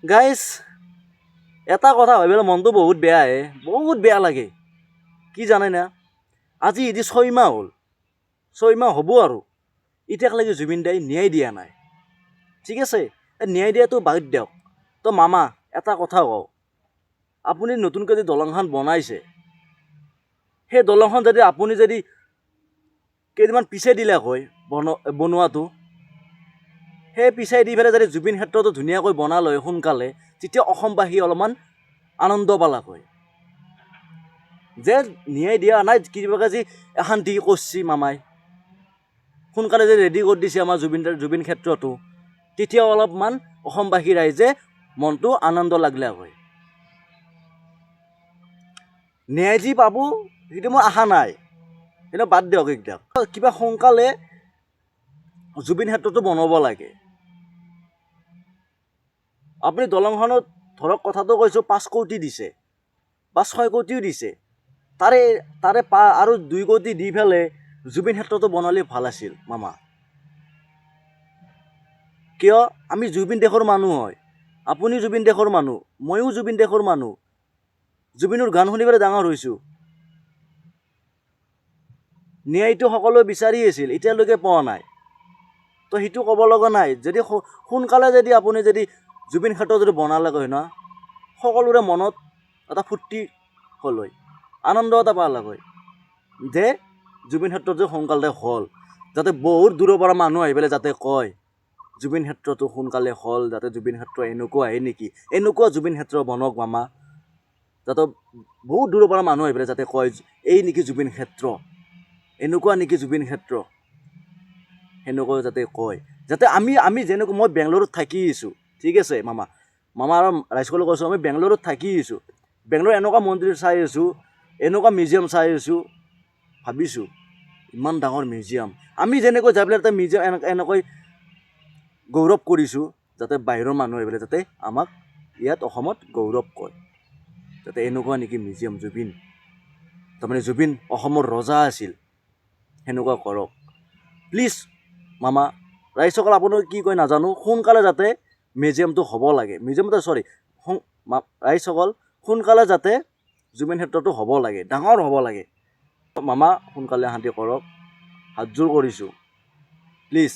Guys এটা কথা ভাবিলে মনটো বহুত বেয়া আহে, বহুত বেয়া লাগে। কি জানে না, আজি এদি 6 মাহ হ'ল, 6 মাহ হ'ব আৰু এতিয়ালৈকে জুবিন দাই ন্যায় দিয়া নাই। ঠিক আছে, ন্যায় দিয়াটো বাদ দিয়ক। তো মামা এটা কথা কওঁ, আপুনি নতুনকৈ যে দলংখন বনাইছে, সেই দলংখন যদি আপুনি যদি কেইদিনমান পিছে দিলে হয় বনোৱাটো, সেই পিছাই দি পেলাই যদি জুবিন ক্ষেত্ৰটো ধুনীয়াকৈ বনালে হয় সোনকালে, তেতিয়া অসমবাসী অলপমান আনন্দ পালাক হয়। যে ন্যায় দিয়া নাই, কিবাকে যি অশান্তি কৰিছে মামাই, সোনকালে যে ৰেডি কৰি দিছে আমাৰ জুবিন ক্ষেত্ৰটো, তেতিয়া অলপমান অসমবাসী ৰাইজে মনটো আনন্দ লাগিলে হয়। ন্যায় যি পাব সেইটো মই আশা নাই, সেইটো বাদ দিয়ক। একদম কিবা সোনকালে জুবিন ক্ষেত্ৰটো বনাব লাগে। আপুনি দলংখনত ধৰক কথাটো কৈছোঁ 5 কোটি দিছে বা 6 কোটিও দিছে, তাৰে আৰু 2 কোটি দি পেলাই জুবিন ক্ষেত্ৰটো বনালে ভাল আছিল মামা। কিয়, আমি জুবিন দেশৰ মানুহ হয়, আপুনি জুবিন দেশৰ মানুহ, ময়ো জুবিন দেশৰ মানুহ। জুবিনৰ গান শুনি পেলাই ডাঙৰ হৈছোঁ। ন্যায়টো সকলোৱে বিচাৰি আছিল, এতিয়ালৈকে পোৱা নাই। তো সেইটো ক'ব লগা নাই। যদি সোনকালে যদি আপুনি যদি জুবিন ক্ষেত্ৰ যদি বনালে হয় না, সকলোৰে মনত এটা ফূৰ্তি হ'ল হয়, আনন্দ এটা পালে হয় যে জুবিন ক্ষেত্ৰত যে সোনকালে হ'ল, যাতে বহুত দূৰৰ পৰা মানুহ আহি পেলাই যাতে কয় জুবিন ক্ষেত্ৰটো সোনকালে হ'ল, যাতে জুবিন ক্ষেত্ৰ এনেকুৱা আহে নেকি, এনেকুৱা জুবিন ক্ষেত্ৰ বনক মামা, যাতে বহুত দূৰৰ পৰা মানুহ আহি পেলাই যাতে কয় এই নেকি জুবিন ক্ষেত্ৰ, এনেকুৱা নেকি জুবিন ক্ষেত্ৰ, সেনেকৈ যাতে কয়। যাতে আমি যেনেকৈ মই বেংগলোৰত থাকি আহিছোঁ, ঠিক আছে মামা আৰু ৰাইজসকলক কৈছোঁ, আমি বেংগলোৰত থাকি আহিছোঁ, বেংগলোৰত এনেকুৱা মন্দিৰ চাই আছোঁ, এনেকুৱা মিউজিয়াম চাই আছোঁ, ভাবিছোঁ ইমান ডাঙৰ মিউজিয়াম, আমি যেনেকৈ যাই পেলাই তাতে মিউজিয়াম এনেকৈ গৌৰৱ কৰিছোঁ, যাতে বাহিৰৰ মানুহ আহি পেলাই যাতে আমাক ইয়াত অসমত গৌৰৱ কয়, যাতে এনেকুৱা নেকি মিউজিয়াম জুবিন, তাৰমানে জুবিন অসমৰ ৰজা আছিল, সেনেকুৱা কৰক প্লিজ মামা। ৰাইজসকল আপোনালোকে কি কয় নাজানো, সোনকালে যাতে মিউজিয়ামটো হ'ব লাগে, ৰাইজসকল সোনকালে যাতে জুবিন ক্ষেত্ৰটো হ'ব লাগে, ডাঙৰ হ'ব লাগে। মামা সোনকালে শান্তি কৰক, হাতযোৰ কৰিছোঁ প্লিজ।